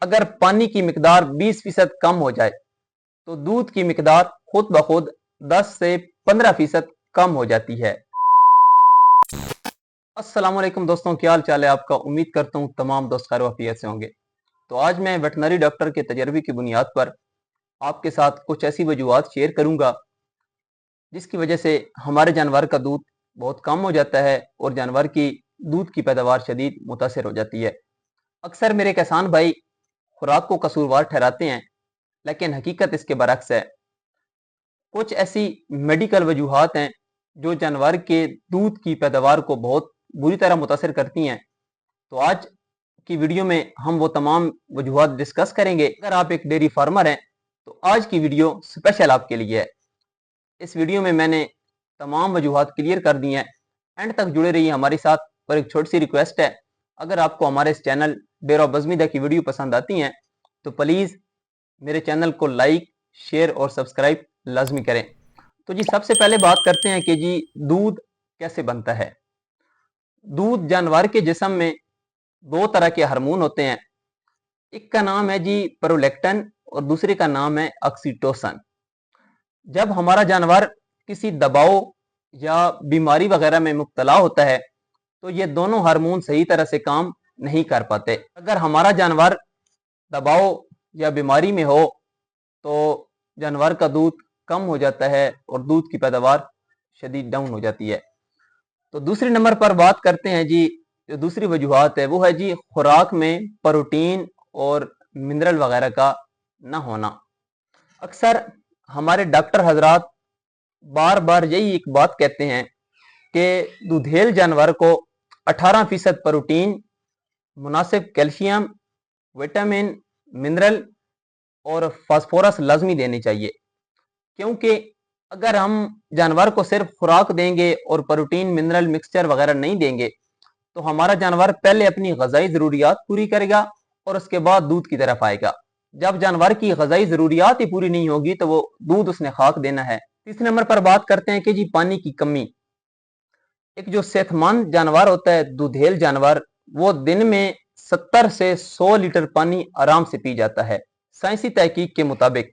اگر پانی کی مقدار 20% کم ہو جائے تو دودھ کی مقدار خود بخود 10 سے 15% کم ہو جاتی ہے۔ السلام علیکم دوستوں، کیا حال چال ہے آپ کا؟ امید کرتا ہوں تمام دوست خیر و عافیت سے ہوں گے۔ تو آج میں ویٹنری ڈاکٹر کے تجربے کی بنیاد پر آپ کے ساتھ کچھ ایسی وجوہات شیئر کروں گا جس کی وجہ سے ہمارے جانور کا دودھ بہت کم ہو جاتا ہے اور جانور کی دودھ کی پیداوار شدید متاثر ہو جاتی ہے۔ اکثر میرے کسان بھائی خوراک کو قصوروار ٹھہراتے ہیں، لیکن حقیقت اس کے برعکس ہے۔ کچھ ایسی میڈیکل وجوہات ہیں جو جانور کے دودھ کی پیداوار کو بہت بری طرح متاثر کرتی ہیں۔ تو آج کی ویڈیو میں ہم وہ تمام وجوہات ڈسکس کریں گے۔ اگر آپ ایک ڈیری فارمر ہیں تو آج کی ویڈیو سپیشل آپ کے لیے ہے۔ اس ویڈیو میں نے تمام وجوہات کلیئر کر دی ہیں۔ اینڈ تک جڑے رہیے ہمارے ساتھ۔ اور ایک چھوٹی سی ریکویسٹ ہے، اگر آپ کو ہمارے اس چینل ڈیرہ بزمیدہ کی ویڈیو پسند آتی ہیں تو پلیز میرے چینل کو لائک، شیئر اور سبسکرائب لازمی کریں۔ تو جی سب سے پہلے بات کرتے ہیں کہ جی دودھ کیسے بنتا ہے۔ دودھ جانور کے جسم میں دو طرح کے ہارمون ہوتے ہیں، ایک کا نام ہے جی پرولیکٹن اور دوسرے کا نام ہے آکسیٹوسن۔ جب ہمارا جانور کسی دباؤ یا بیماری وغیرہ میں مبتلا ہوتا ہے تو یہ دونوں ہارمون صحیح طرح سے کام نہیں کر پاتے۔ اگر ہمارا جانور دباؤ یا بیماری میں ہو تو جانور کا دودھ کم ہو جاتا ہے اور دودھ کی پیداوار شدید ڈاؤن ہو جاتی ہے۔ تو دوسرے نمبر پر بات کرتے ہیں جی، جو دوسری وجوہات ہے وہ ہے جی خوراک میں پروٹین اور منرل وغیرہ کا نہ ہونا۔ اکثر ہمارے ڈاکٹر حضرات بار بار یہی ایک بات کہتے ہیں کہ دودھیل جانور کو 18% پروٹین، مناسب کیلشیم، وٹامن، منرل اور فاسفورس لازمی دینے چاہیے، کیونکہ اگر ہم جانور کو صرف خوراک دیں گے اور پروٹین منرل مکسچر وغیرہ نہیں دیں گے تو ہمارا جانور پہلے اپنی غذائی ضروریات پوری کرے گا اور اس کے بعد دودھ کی طرف آئے گا۔ جب جانور کی غذائی ضروریات ہی پوری نہیں ہوگی تو وہ دودھ اس نے خاک دینا ہے۔ تیسرے نمبر پر بات کرتے ہیں کہ جی پانی کی کمی۔ ایک جو صحت مند جانور ہوتا ہے دودھیل جانور، وہ دن میں 70 سے 100 لیٹر پانی آرام سے پی جاتا ہے۔ سائنسی تحقیق کے مطابق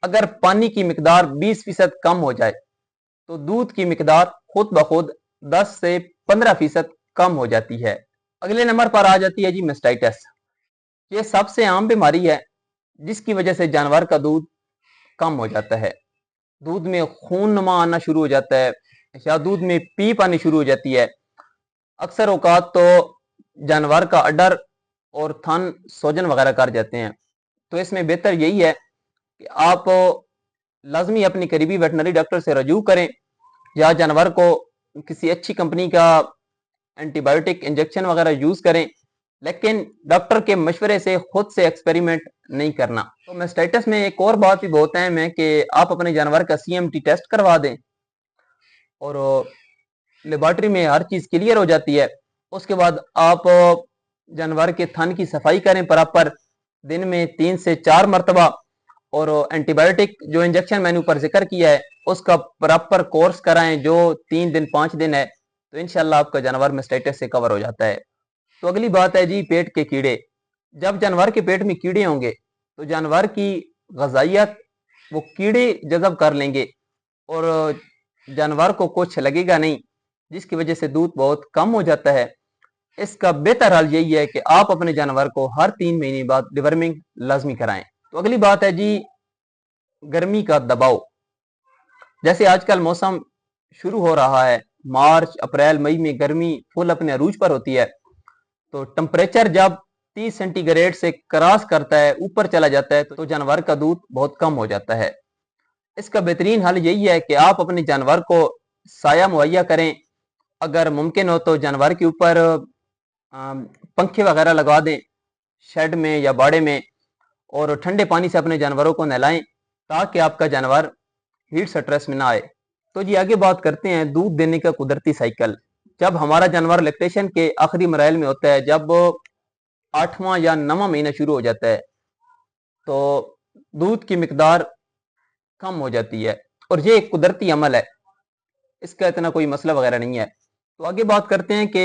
اگر پانی کی مقدار 20% کم ہو جائے تو دودھ کی مقدار خود بخود 10 سے 15% کم ہو جاتی ہے۔ اگلے نمبر پر آ جاتی ہے جی میسٹائٹس۔ یہ سب سے عام بیماری ہے جس کی وجہ سے جانور کا دودھ کم ہو جاتا ہے۔ دودھ میں خون نما آنا شروع ہو جاتا ہے یا دودھ میں پیپ آنی شروع ہو جاتی ہے۔ اکثر اوقات تو جانور کا اڈر اور تھن سوجن وغیرہ کر جاتے ہیں۔ تو اس میں بہتر یہی ہے کہ آپ لازمی اپنی قریبی ویٹنری ڈاکٹر سے رجوع کریں یا جانور کو کسی اچھی کمپنی کا اینٹی بایوٹک انجیکشن وغیرہ یوز کریں، لیکن ڈاکٹر کے مشورے سے خود سے ایکسپیریمنٹ نہیں کرنا۔ تو میسٹائٹس میں ایک اور بات بھی بہت اہم ہے کہ آپ اپنے جانور کا CMT ٹیسٹ کروا دیں اور لیبارٹری میں ہر چیز کلیئر ہو جاتی ہے۔ اس کے بعد آپ جانور کے تھن کی صفائی کریں پراپر، دن میں 3 سے 4 مرتبہ، اور اینٹی بایوٹک جو انجیکشن میں نے اوپر ذکر کیا ہے اس کا پراپر کورس کرائیں جو 3 دن 5 دن ہے، تو انشاءاللہ آپ کا جانور میسٹائٹس سے کور ہو جاتا ہے۔ تو اگلی بات ہے جی پیٹ کے کیڑے۔ جب جانور کے پیٹ میں کیڑے ہوں گے تو جانور کی غذائیت وہ کیڑے جذب کر لیں گے اور جانور کو کچھ لگے گا نہیں، جس کی وجہ سے دودھ بہت کم ہو جاتا ہے۔ اس کا بہتر حل یہی ہے کہ آپ اپنے جانور کو ہر 3 مہینے بعد ڈیورمنگ لازمی کرائیں۔ تو اگلی بات ہے جی گرمی کا دباؤ۔ جیسے آج کل موسم شروع ہو رہا ہے، مارچ اپریل مئی میں گرمی فل اپنے عروج پر ہوتی ہے، تو ٹمپریچر جب 30 سینٹی گریڈ سے کراس کرتا ہے، اوپر چلا جاتا ہے، تو جانور کا دودھ بہت کم ہو جاتا ہے۔ اس کا بہترین حل یہی ہے کہ آپ اپنے جانور کو سایہ مہیا کریں، اگر ممکن ہو تو جانور کے اوپر پنکھے وغیرہ لگا دیں شیڈ میں یا باڑے میں، اور ٹھنڈے پانی سے اپنے جانوروں کو نہلائیں تاکہ آپ کا جانور ہیٹ سٹریس میں نہ آئے۔ تو جی آگے بات کرتے ہیں دودھ دینے کا قدرتی سائیکل۔ جب ہمارا جانور لیکٹیشن کے آخری مراحل میں ہوتا ہے، جب 8واں یا 9واں مہینہ شروع ہو جاتا ہے تو دودھ کی مقدار کم ہو جاتی ہے، اور یہ ایک قدرتی عمل ہے، اس کا اتنا کوئی مسئلہ وغیرہ نہیں ہے۔ تو آگے بات کرتے ہیں کہ